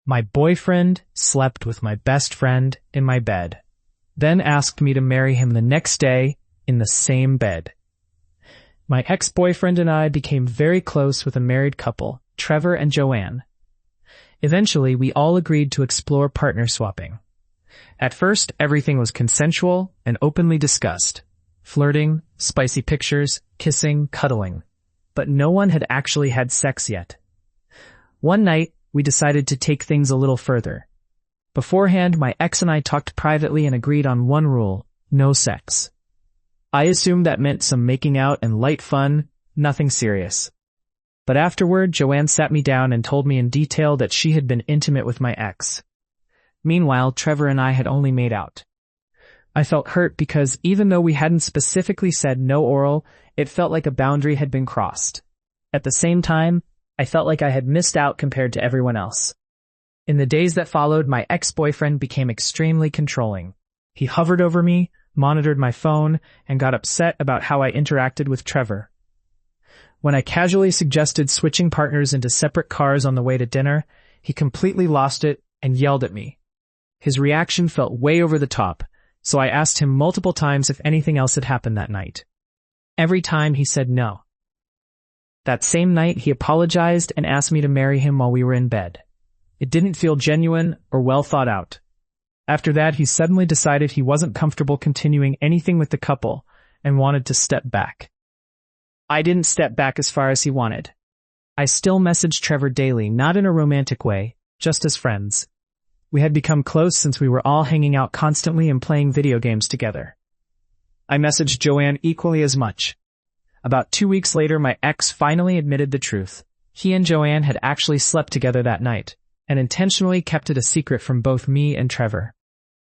My boyfriend slept with my best friend in my bed, then asked me to marry him the next day in the same bed. My ex-boyfriend and I became very close with a married couple, Trevor and Joanne. Eventually, we all agreed to explore partner swapping. At first, everything was consensual and openly discussed. Flirting, spicy pictures, kissing, cuddling. But no one had actually had sex yet. One night, we decided to take things a little further. Beforehand, my ex and I talked privately and agreed on one rule: no sex. I assumed that meant some making out and light fun, nothing serious. But afterward, Joanne sat me down and told me in detail that she had been intimate with my ex. Meanwhile, Trevor and I had only made out. I felt hurt because even though we hadn't specifically said no oral, it felt like a boundary had been crossed. At the same time, I felt like I had missed out compared to everyone else. In the days that followed, my ex-boyfriend became extremely controlling. He hovered over me, monitored my phone, and got upset about how I interacted with Trevor. When I casually suggested switching partners into separate cars on the way to dinner, he completely lost it and yelled at me. His reaction felt way over the top, so I asked him multiple times if anything else had happened that night. Every time he said no. That same night, he apologized and asked me to marry him while we were in bed. It didn't feel genuine or well thought out. After that, he suddenly decided he wasn't comfortable continuing anything with the couple and wanted to step back. I didn't step back as far as he wanted. I still messaged Trevor daily, not in a romantic way, just as friends. We had become close since we were all hanging out constantly and playing video games together. I messaged Joanne equally as much. About 2 weeks later, my ex finally admitted the truth. He and Joanne had actually slept together that night, and intentionally kept it a secret from both me and Trevor.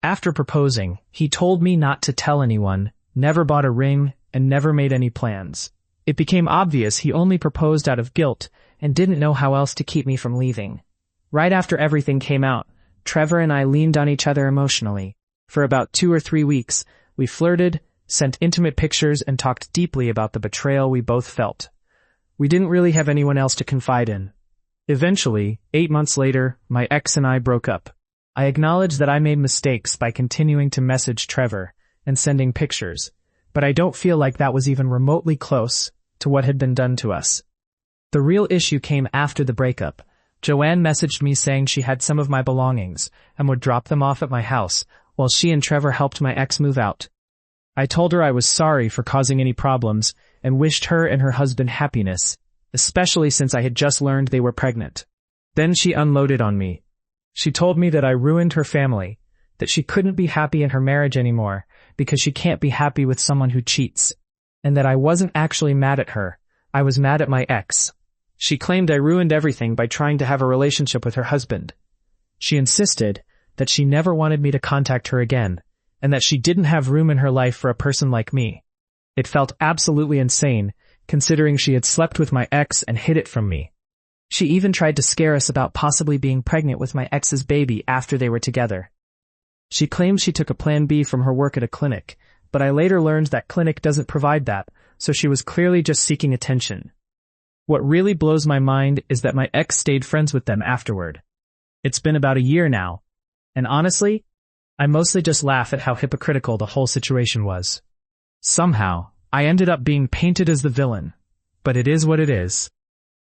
After proposing, he told me not to tell anyone, never bought a ring, and never made any plans. It became obvious he only proposed out of guilt and didn't know how else to keep me from leaving. Right after everything came out, Trevor and I leaned on each other emotionally. For about 2 or 3 weeks, we flirted, sent intimate pictures, and talked deeply about the betrayal we both felt. We didn't really have anyone else to confide in. Eventually, 8 months later, my ex and I broke up. I acknowledged that I made mistakes by continuing to message Trevor and sending pictures, but I don't feel like that was even remotely close to what had been done to us. The real issue came after the breakup. Joanne messaged me saying she had some of my belongings and would drop them off at my house while she and Trevor helped my ex move out. I told her I was sorry for causing any problems and wished her and her husband happiness, especially since I had just learned they were pregnant. Then she unloaded on me. She told me that I ruined her family, that she couldn't be happy in her marriage anymore because she can't be happy with someone who cheats, and that I wasn't actually mad at her. I was mad at my ex. She claimed I ruined everything by trying to have a relationship with her husband. She insisted that she never wanted me to contact her again, and that she didn't have room in her life for a person like me. It felt absolutely insane, considering she had slept with my ex and hid it from me. She even tried to scare us about possibly being pregnant with my ex's baby after they were together. She claimed she took a plan B from her work at a clinic, but I later learned that clinic doesn't provide that, so she was clearly just seeking attention. What really blows my mind is that my ex stayed friends with them afterward. It's been about a year now, and honestly, I mostly just laugh at how hypocritical the whole situation was. Somehow, I ended up being painted as the villain, but it is what it is.